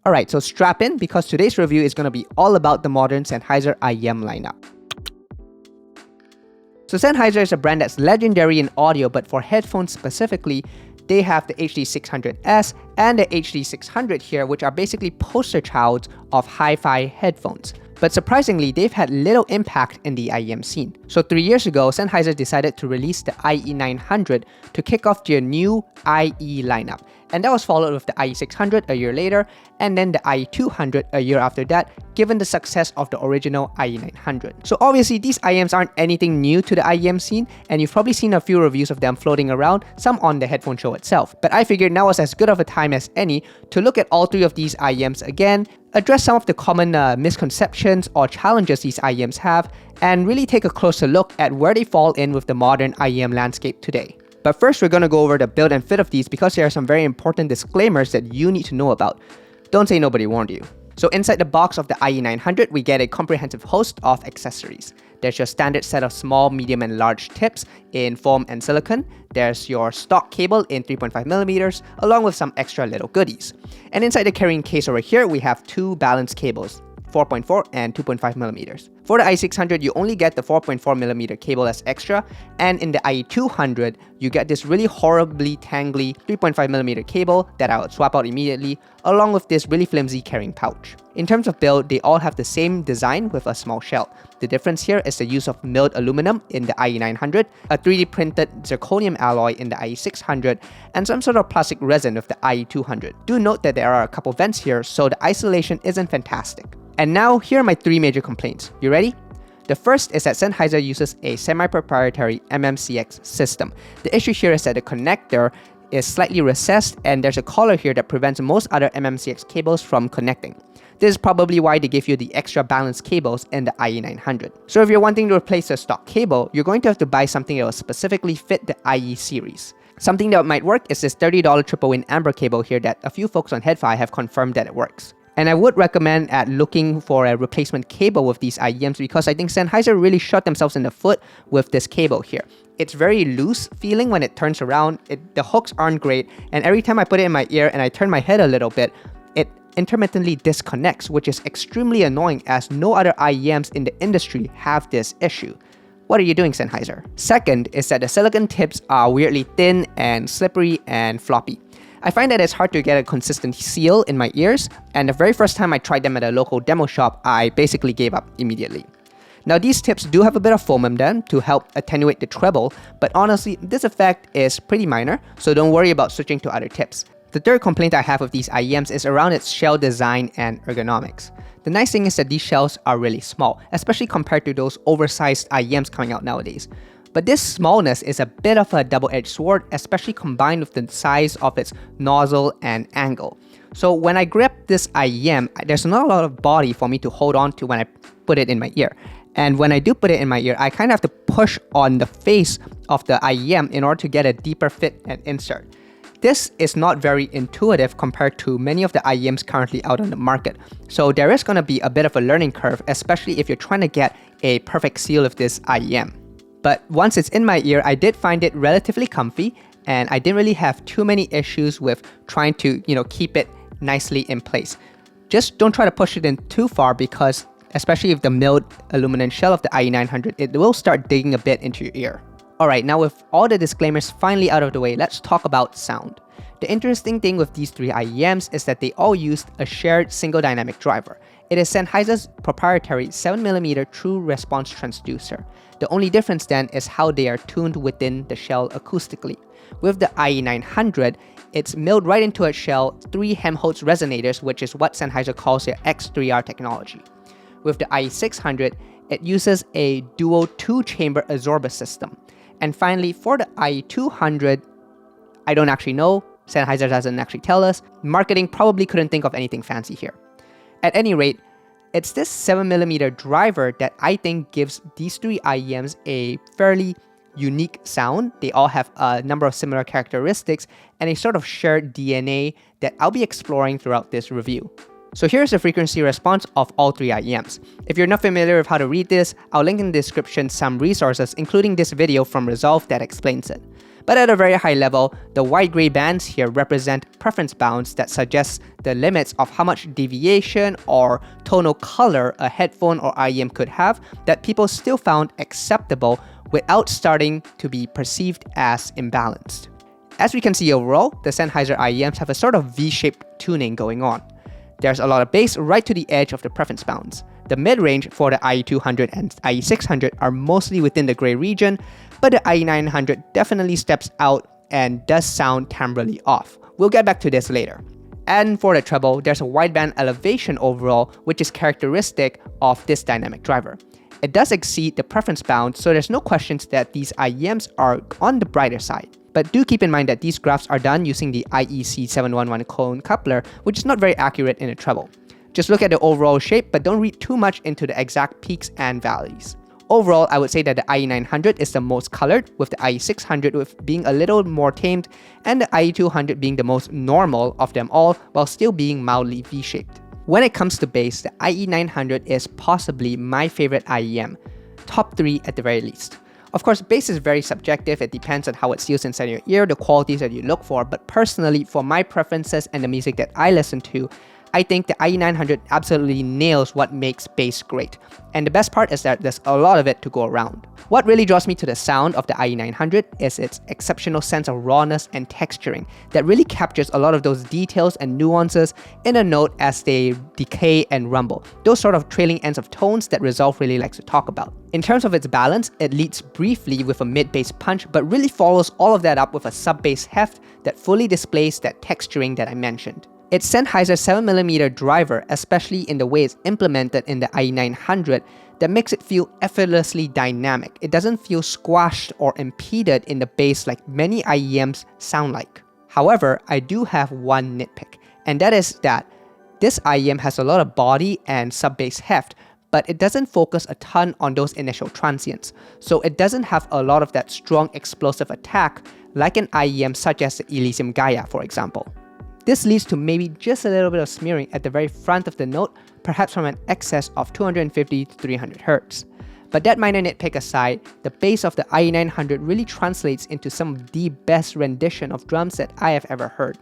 Alright, so strap in because today's review is going to be all about the modern Sennheiser IEM lineup. So Sennheiser is a brand that's legendary in audio, but for headphones specifically, they have the HD600S and the HD600 here, which are basically poster childs of hi-fi headphones. But surprisingly, they've had little impact in the IEM scene. So 3 years ago, Sennheiser decided to release the IE900 to kick off their new IE lineup. And that was followed with the IE600 a year later, and then the IE200 a year after that, given the success of the original IE900. So obviously, these IEMs aren't anything new to the IEM scene, and you've probably seen a few reviews of them floating around, some on the headphone show itself. But I figured now was as good of a time as any to look at all three of these IEMs again, address some of the common misconceptions or challenges these IEMs have, and really take a closer look at where they fall in with the modern IEM landscape today. But first, we're going to go over the build and fit of these because there are some very important disclaimers that you need to know about. Don't say nobody warned you. So inside the box of the IE900, we get a comprehensive host of accessories. There's your standard set of small, medium, and large tips in foam and silicone. There's your stock cable in 3.5mm, along with some extra little goodies. And inside the carrying case over here, we have two balanced cables, 4.4 and 2.5mm. For the IE600, you only get the 4.4mm cable as extra, and in the IE200, you get this really horribly tangly 3.5mm cable that I would swap out immediately, along with this really flimsy carrying pouch. In terms of build, they all have the same design with a small shell. The difference here is the use of milled aluminum in the IE900, a 3D printed zirconium alloy in the IE600, and some sort of plastic resin with the IE200. Do note that there are a couple vents here, so the isolation isn't fantastic. And now, here are my three major complaints. You ready? The first is that Sennheiser uses a semi-proprietary MMCX system. The issue here is that the connector is slightly recessed and there's a collar here that prevents most other MMCX cables from connecting. This is probably why they give you the extra balanced cables in the IE900. So if you're wanting to replace the stock cable, you're going to have to buy something that will specifically fit the IE series. Something that might work is this $30 triple win amber cable here that a few folks on Headphone have confirmed that it works. And I would recommend looking for a replacement cable with these IEMs because I think Sennheiser really shot themselves in the foot with this cable here. It's very loose feeling when it turns around, the hooks aren't great, and every time I put it in my ear and I turn my head a little bit, it intermittently disconnects, which is extremely annoying as no other IEMs in the industry have this issue. What are you doing, Sennheiser? Second is that the silicone tips are weirdly thin and slippery and floppy. I find that it's hard to get a consistent seal in my ears, and the very first time I tried them at a local demo shop, I basically gave up immediately. Now these tips do have a bit of foam in them to help attenuate the treble, but honestly, this effect is pretty minor, so don't worry about switching to other tips. The third complaint I have with these IEMs is around its shell design and ergonomics. The nice thing is that these shells are really small, especially compared to those oversized IEMs coming out nowadays. But this smallness is a bit of a double-edged sword, especially combined with the size of its nozzle and angle. So when I grip this IEM, there's not a lot of body for me to hold on to when I put it in my ear. And when I do put it in my ear, I kind of have to push on the face of the IEM in order to get a deeper fit and insert. This is not very intuitive compared to many of the IEMs currently out on the market. So there is going to be a bit of a learning curve, especially if you're trying to get a perfect seal of this IEM. But once it's in my ear, I did find it relatively comfy, and I didn't really have too many issues with trying to, keep it nicely in place. Just don't try to push it in too far because, especially if the milled aluminum shell of the IE900, it will start digging a bit into your ear. Alright, now with all the disclaimers finally out of the way, let's talk about sound. The interesting thing with these three IEMs is that they all used a shared single dynamic driver. It is Sennheiser's proprietary 7mm true response transducer. The only difference then is how they are tuned within the shell acoustically. With the IE900, it's milled right into its shell 3 Helmholtz resonators, which is what Sennheiser calls their X3R technology. With the IE600, it uses a dual 2-chamber absorber system. And finally, for the IE200, I don't actually know, Sennheiser doesn't actually tell us, marketing probably couldn't think of anything fancy here. At any rate, it's this 7mm driver that I think gives these three IEMs a fairly unique sound. They all have a number of similar characteristics and a sort of shared DNA that I'll be exploring throughout this review. So here's the frequency response of all three IEMs. If you're not familiar with how to read this, I'll link in the description some resources, including this video from Resolve that explains it. But at a very high level, the white gray bands here represent preference bounds that suggest the limits of how much deviation or tonal color a headphone or IEM could have that people still found acceptable without starting to be perceived as imbalanced. As we can see overall, the Sennheiser IEMs have a sort of V-shaped tuning going on. There's a lot of bass right to the edge of the preference bounds. The mid-range for the IE200 and IE600 are mostly within the gray region, but the IE900 definitely steps out and does sound timbrally off. We'll get back to this later. And for the treble, there's a wideband elevation overall, which is characteristic of this dynamic driver. It does exceed the preference bound, so there's no questions that these IEMs are on the brighter side. But do keep in mind that these graphs are done using the IEC711 cone coupler, which is not very accurate in a treble. Just look at the overall shape, but don't read too much into the exact peaks and valleys. Overall, I would say that the IE900 is the most colored, with the IE600 being a little more tamed, and the IE200 being the most normal of them all, while still being mildly V-shaped. When it comes to bass, the IE900 is possibly my favorite IEM, top 3 at the very least. Of course, bass is very subjective, it depends on how it feels inside your ear, the qualities that you look for, but personally, for my preferences and the music that I listen to, I think the IE900 absolutely nails what makes bass great. And the best part is that there's a lot of it to go around. What really draws me to the sound of the IE900 is its exceptional sense of rawness and texturing that really captures a lot of those details and nuances in a note as they decay and rumble. Those sort of trailing ends of tones that Resolve really likes to talk about. In terms of its balance, it leads briefly with a mid-bass punch, but really follows all of that up with a sub-bass heft that fully displays that texturing that I mentioned. Its Sennheiser 7mm driver, especially in the way it's implemented in the IE900, that makes it feel effortlessly dynamic. It doesn't feel squashed or impeded in the bass like many IEMs sound like. However, I do have one nitpick, and that is that this IEM has a lot of body and sub-bass heft, but it doesn't focus a ton on those initial transients, so it doesn't have a lot of that strong explosive attack like an IEM such as the Elysium Gaia, for example. This leads to maybe just a little bit of smearing at the very front of the note, perhaps from an excess of 250 to 300 Hz. But that minor nitpick aside, the bass of the IE900 really translates into some of the best rendition of drums that I have ever heard.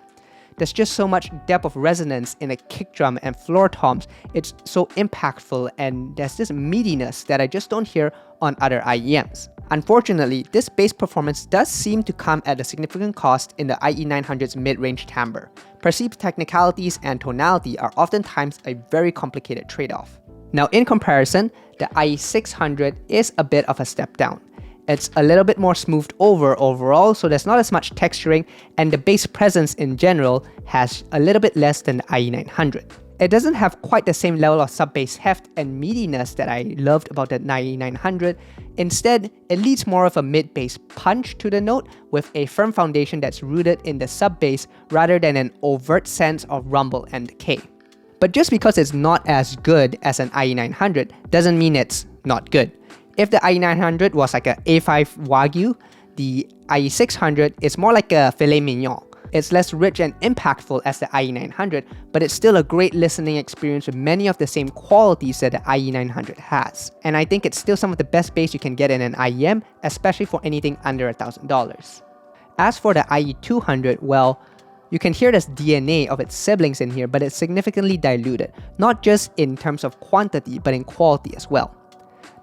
There's just so much depth of resonance in a kick drum and floor toms, it's so impactful, and there's this meatiness that I just don't hear on other IEMs. Unfortunately, this bass performance does seem to come at a significant cost in the IE900's mid-range timbre. Perceived technicalities and tonality are oftentimes a very complicated trade-off. Now in comparison, the IE600 is a bit of a step down. It's a little bit more smoothed over overall, so there's not as much texturing, and the bass presence in general has a little bit less than the IE900. It doesn't have quite the same level of sub-bass heft and meatiness that I loved about the IE900. Instead, it leads more of a mid-bass punch to the note with a firm foundation that's rooted in the sub-bass rather than an overt sense of rumble and decay. But just because it's not as good as an IE900 doesn't mean it's not good. If the IE900 was like a A5 Wagyu, the IE600 is more like a filet mignon. It's less rich and impactful as the IE900, but it's still a great listening experience with many of the same qualities that the IE900 has. And I think it's still some of the best bass you can get in an IEM, especially for anything under $1,000. As for the IE200, well, you can hear this DNA of its siblings in here, but it's significantly diluted, not just in terms of quantity, but in quality as well.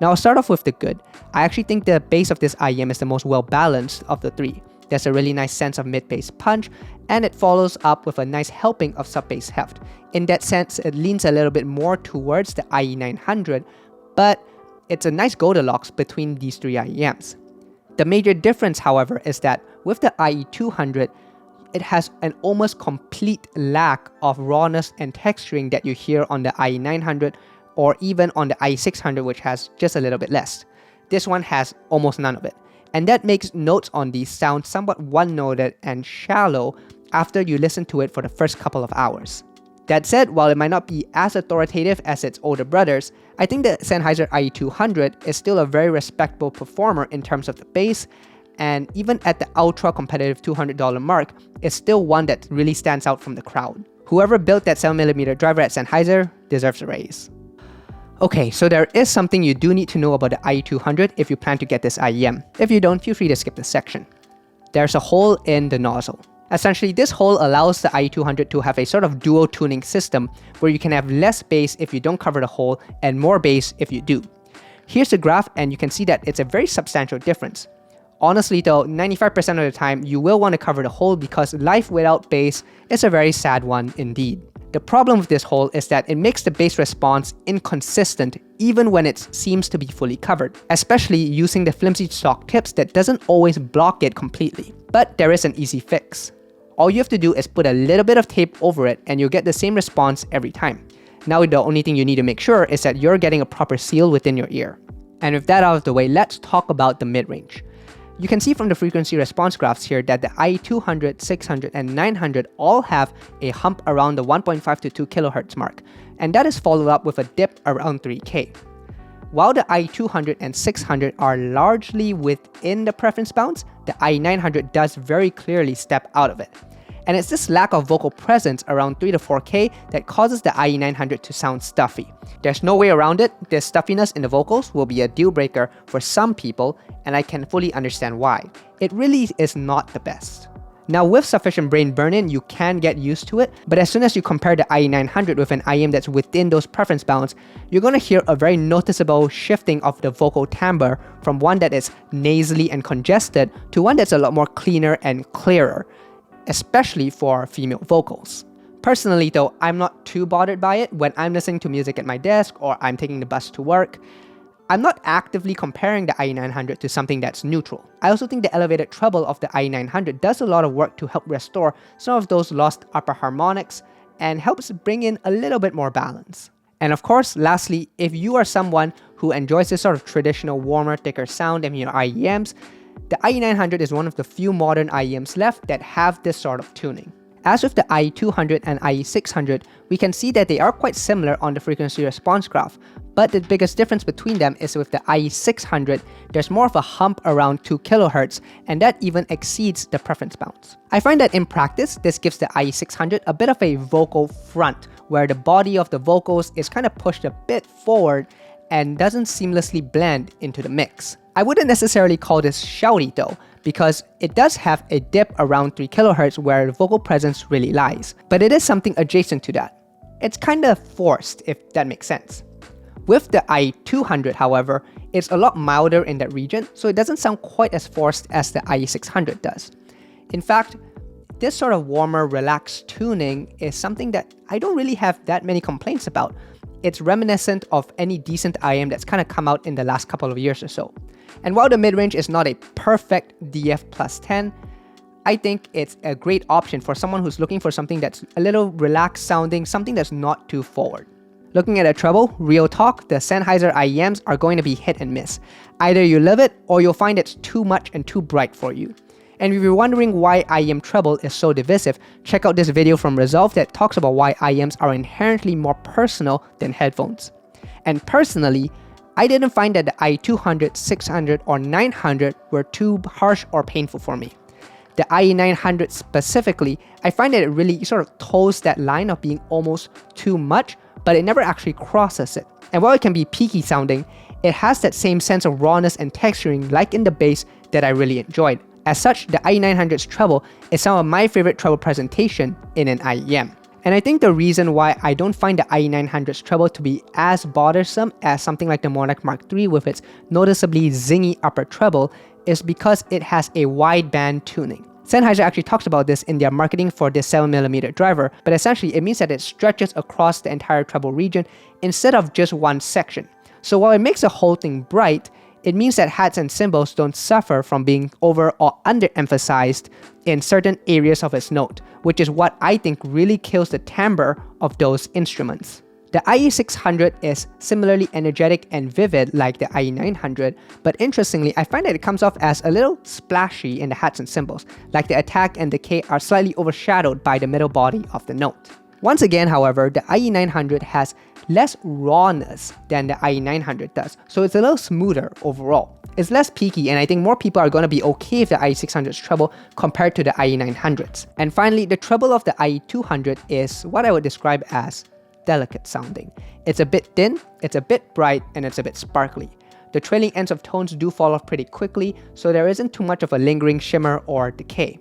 Now I'll start off with the good. I actually think the bass of this IEM is the most well-balanced of the three. There's a really nice sense of mid-bass punch, and it follows up with a nice helping of sub-bass heft. In that sense, it leans a little bit more towards the IE900, but it's a nice Goldilocks between these three IEMs. The major difference, however, is that with the IE200, it has an almost complete lack of rawness and texturing that you hear on the IE900 or even on the IE600, which has just a little bit less. This one has almost none of it. And that makes notes on these sound somewhat one-noted and shallow after you listen to it for the first couple of hours. That said, while it might not be as authoritative as its older brothers, I think the Sennheiser IE200 is still a very respectable performer in terms of the bass, and even at the ultra-competitive $200 mark, it's still one that really stands out from the crowd. Whoever built that 7mm driver at Sennheiser deserves a raise. Okay, so there is something you do need to know about the IE200 if you plan to get this IEM. If you don't, feel free to skip this section. there's a hole in the nozzle. Essentially, this hole allows the IE200 to have a sort of dual tuning system where you can have less bass if you don't cover the hole and more bass if you do. Here's the graph, and you can see that it's a very substantial difference. Honestly though, 95% of the time you will want to cover the hole because life without bass is a very sad one indeed. The problem with this hole is that it makes the bass response inconsistent even when it seems to be fully covered, especially using the flimsy stock tips that doesn't always block it completely. But there is an easy fix. All you have to do is put a little bit of tape over it and you'll get the same response every time. Now the only thing you need to make sure is that you're getting a proper seal within your ear. And with that out of the way, let's talk about the mid-range. You can see from the frequency response graphs here that the IE200, 600, and 900 all have a hump around the 1.5 to 2 kHz mark, and that is followed up with a dip around 3K. While the IE200 and 600 are largely within the preference bounds, the IE900 does very clearly step out of it. And it's this lack of vocal presence around 3 to 4K that causes the IE900 to sound stuffy. There's no way around it. This stuffiness in the vocals will be a deal breaker for some people, and I can fully understand why. It really is not the best. Now with sufficient brain burn-in, you can get used to it, but as soon as you compare the IE900 with an IEM that's within those preference bounds, you're going to hear a very noticeable shifting of the vocal timbre from one that is nasally and congested to one that's a lot more cleaner and clearer, especially for female vocals. Personally though, I'm not too bothered by it when I'm listening to music at my desk or I'm taking the bus to work. I'm not actively comparing the IE900 to something that's neutral. I also think the elevated treble of the IE900 does a lot of work to help restore some of those lost upper harmonics and helps bring in a little bit more balance. And of course, lastly, if you are someone who enjoys this sort of traditional warmer, thicker sound in your IEMs, the IE900 is one of the few modern IEMs left that have this sort of tuning. As with the IE200 and IE600, we can see that they are quite similar on the frequency response graph, but the biggest difference between them is with the IE600, there's more of a hump around 2 kHz, and that even exceeds the preference bounds. I find that in practice, this gives the IE600 a bit of a vocal front, where the body of the vocals is kind of pushed a bit forward and doesn't seamlessly blend into the mix. I wouldn't necessarily call this shouty though, because it does have a dip around 3 kHz where the vocal presence really lies, but it is something adjacent to that. It's kinda forced, if that makes sense. With the IE200, however, it's a lot milder in that region, so it doesn't sound quite as forced as the IE600 does. In fact, this sort of warmer, relaxed tuning is something that I don't really have that many complaints about. It's reminiscent of any decent IM that's kind of come out in the last couple of years or so. And while the mid-range is not a perfect DF plus 10, I think it's a great option for someone who's looking for something that's a little relaxed sounding, something that's not too forward. Looking at a treble, real talk, the Sennheiser IEMs are going to be hit and miss. Either you love it or you'll find it's too much and too bright for you. And if you're wondering why IEM treble is so divisive, check out this video from Resolve that talks about why IEMs are inherently more personal than headphones. And personally, I didn't find that the IE200, 600, or 900 were too harsh or painful for me. The IE900 specifically, I find that it really sort of toes that line of being almost too much, but it never actually crosses it. And while it can be peaky sounding, it has that same sense of rawness and texturing like in the bass that I really enjoyed. As such, the IE900's treble is some of my favorite treble presentation in an IEM. And I think the reason why I don't find the IE900's treble to be as bothersome as something like the Monarch Mark III with its noticeably zingy upper treble is because it has a wideband tuning. Sennheiser actually talks about this in their marketing for this 7mm driver, but essentially it means that it stretches across the entire treble region instead of just one section. So while it makes the whole thing bright, it means that hats and cymbals don't suffer from being over or underemphasized in certain areas of its note, which is what I think really kills the timbre of those instruments. The IE600 is similarly energetic and vivid like the IE900, but interestingly, I find that it comes off as a little splashy in the hats and cymbals, like the attack and decay are slightly overshadowed by the middle body of the note. Once again, however, the IE900 has less rawness than the IE900 does, so it's a little smoother overall. It's less peaky, and I think more people are going to be okay with the IE600's treble compared to the IE900's. And finally, the treble of the IE200 is what I would describe as delicate sounding. It's a bit thin, it's a bit bright, and it's a bit sparkly. The trailing ends of tones do fall off pretty quickly, so there isn't too much of a lingering shimmer or decay.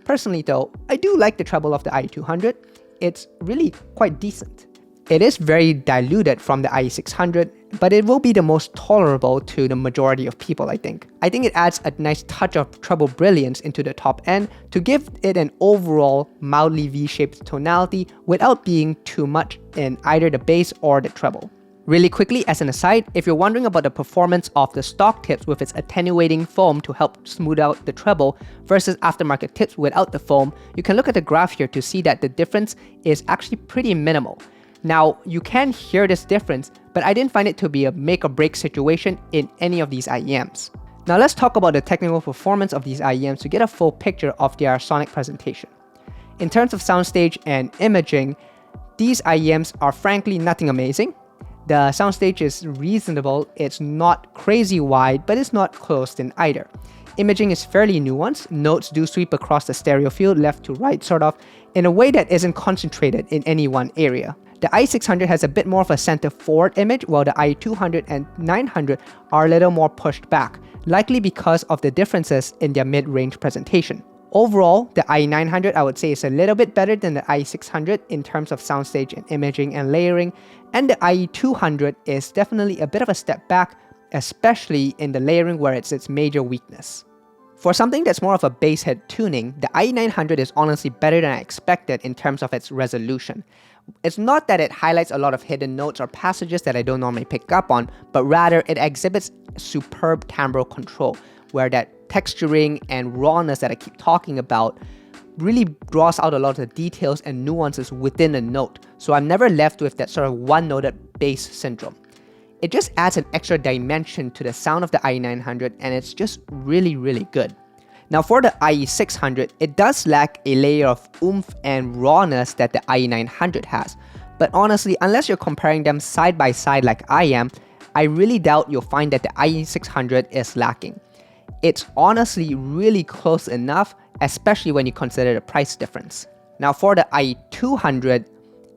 Personally though, I do like the treble of the IE200. It's really quite decent. It is very diluted from the IE600, but it will be the most tolerable to the majority of people, I think. I think it adds a nice touch of treble brilliance into the top end to give it an overall mildly V-shaped tonality without being too much in either the bass or the treble. Really quickly, as an aside, if you're wondering about the performance of the stock tips with its attenuating foam to help smooth out the treble versus aftermarket tips without the foam, you can look at the graph here to see that the difference is actually pretty minimal. Now, you can hear this difference, but I didn't find it to be a make or break situation in any of these IEMs. Now let's talk about the technical performance of these IEMs to get a full picture of their sonic presentation. In terms of soundstage and imaging, these IEMs are frankly nothing amazing. The soundstage is reasonable, it's not crazy wide, but it's not closed in either. Imaging is fairly nuanced, notes do sweep across the stereo field left to right sort of, in a way that isn't concentrated in any one area. The i600 has a bit more of a center forward image, while the i200 and 900 are a little more pushed back, likely because of the differences in their mid-range presentation. Overall, the i900 I would say is a little bit better than the i600 in terms of soundstage and imaging and layering, and the i200 is definitely a bit of a step back, especially in the layering where it's its major weakness. For something that's more of a bass head tuning, the i900 is honestly better than I expected in terms of its resolution. It's not that it highlights a lot of hidden notes or passages that I don't normally pick up on, but rather it exhibits superb timbral control, where that texturing and rawness that I keep talking about really draws out a lot of the details and nuances within a note, so I'm never left with that sort of one-noted bass syndrome. It just adds an extra dimension to the sound of the i900, and it's just really good. Now for the IE600, it does lack a layer of oomph and rawness that the IE900 has, but honestly, unless you're comparing them side by side like I am, I really doubt you'll find that the IE600 is lacking. It's honestly really close enough, especially when you consider the price difference. Now for the IE200,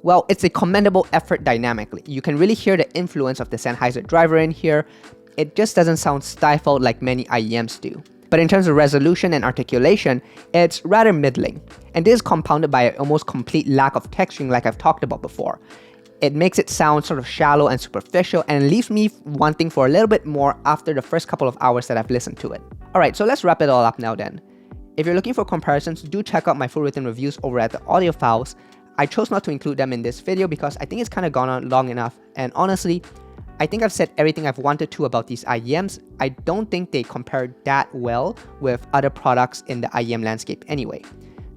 well, it's a commendable effort dynamically. You can really hear the influence of the Sennheiser driver in here. It just doesn't sound stifled like many IEMs do. But in terms of resolution and articulation, it's rather middling. And this is compounded by an almost complete lack of texturing like I've talked about before. It makes it sound sort of shallow and superficial and leaves me wanting for a little bit more after the first couple of hours that I've listened to it. Alright, so let's wrap it all up now then. If you're looking for comparisons, do check out my full written reviews over at the audio files. I chose not to include them in this video because I think it's kind of gone on long enough, and honestly, I think I've said everything I've wanted to about these IEMs. I don't think they compare that well with other products in the IEM landscape anyway.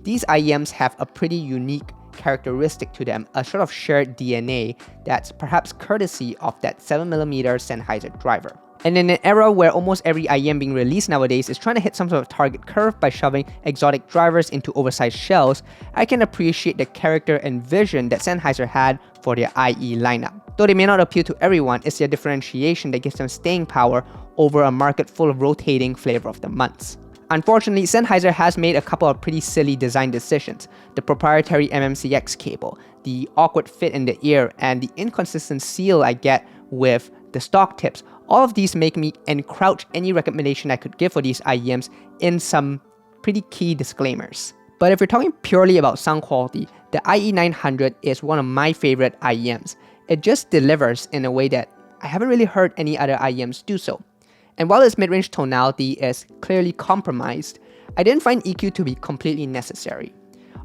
These IEMs have a pretty unique characteristic to them, a sort of shared DNA that's perhaps courtesy of that 7mm Sennheiser driver. And in an era where almost every IEM being released nowadays is trying to hit some sort of target curve by shoving exotic drivers into oversized shells, I can appreciate the character and vision that Sennheiser had for their IE lineup. Though they may not appeal to everyone, it's their differentiation that gives them staying power over a market full of rotating flavor of the months. Unfortunately, Sennheiser has made a couple of pretty silly design decisions. The proprietary MMCX cable, the awkward fit in the ear, and the inconsistent seal I get with the stock tips. All of these make me encroach any recommendation I could give for these IEMs in some pretty key disclaimers. But if you're talking purely about sound quality, the IE900 is one of my favorite IEMs. It just delivers in a way that I haven't really heard any other IEMs do so. And while its mid-range tonality is clearly compromised, I didn't find EQ to be completely necessary.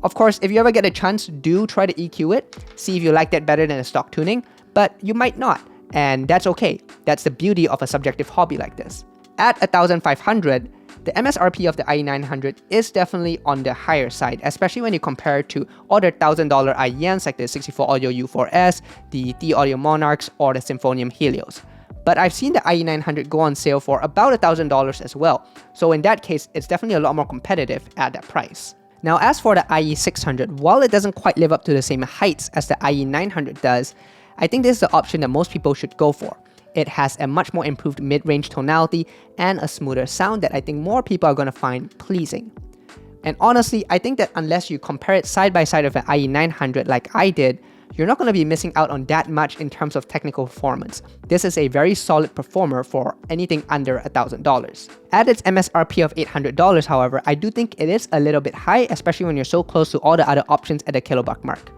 Of course, if you ever get a chance, do try to EQ it, see if you like that better than the stock tuning, but you might not, and that's okay. That's the beauty of a subjective hobby like this. At $1,500, the MSRP of the i900 is definitely on the higher side, especially when you compare it to other $1,000 IEMs like the 64 Audio U4S, the The Audio Monarchs, or the Symphonium Helios. But I've seen the i900 go on sale for about $1,000 as well, so in that case, it's definitely a lot more competitive at that price. Now as for the IE600, while it doesn't quite live up to the same heights as the IE900 does, I think this is the option that most people should go for. It has a much more improved mid-range tonality and a smoother sound that I think more people are going to find pleasing. And honestly, I think that unless you compare it side by side with an IE900 like I did, you're not going to be missing out on that much in terms of technical performance. This is a very solid performer for anything under $1,000. At its MSRP of $800, however, I do think it is a little bit high, especially when you're so close to all the other options at the kilobuck mark.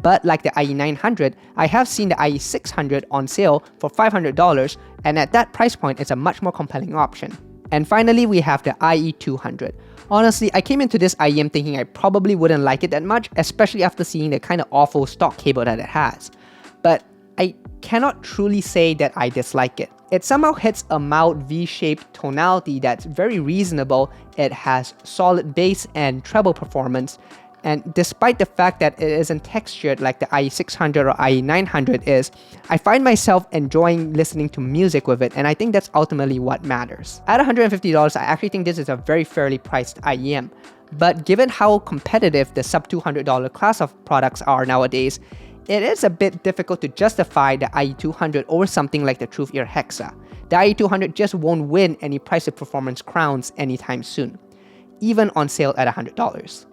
But like the IE900, I have seen the IE600 on sale for $500, and at that price point, it's a much more compelling option. And finally, we have the IE200. Honestly, I came into this IEM thinking I probably wouldn't like it that much, especially after seeing the kind of awful stock cable that it has. But I cannot truly say that I dislike it. It somehow hits a mild V-shaped tonality that's very reasonable. It has solid bass and treble performance. And despite the fact that it isn't textured like the IE600 or IE900 is, I find myself enjoying listening to music with it, and I think that's ultimately what matters. At $150, I actually think this is a very fairly priced IEM. But given how competitive the sub $200 class of products are nowadays, it is a bit difficult to justify the IE200 over something like the Truth Ear Hexa. The IE200 just won't win any price to performance crowns anytime soon, even on sale at $100.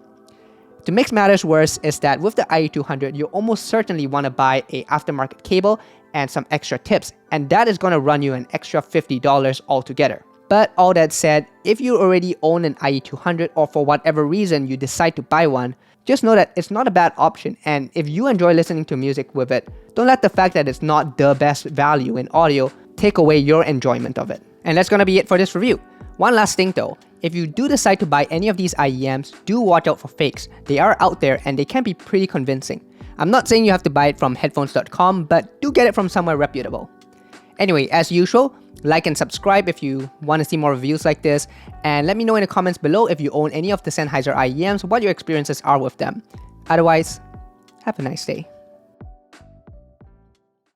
To make matters worse is that with the IE200, you almost certainly want to buy a aftermarket cable and some extra tips, and that is going to run you an extra $50 altogether. But all that said, if you already own an IE200 or for whatever reason you decide to buy one, just know that it's not a bad option, and if you enjoy listening to music with it, don't let the fact that it's not the best value in audio take away your enjoyment of it. And that's going to be it for this review. One last thing though, if you do decide to buy any of these IEMs, do watch out for fakes. They are out there and they can be pretty convincing. I'm not saying you have to buy it from headphones.com, but do get it from somewhere reputable. Anyway, as usual, like and subscribe if you want to see more reviews like this, and let me know in the comments below if you own any of the Sennheiser IEMs, what your experiences are with them. Otherwise, have a nice day.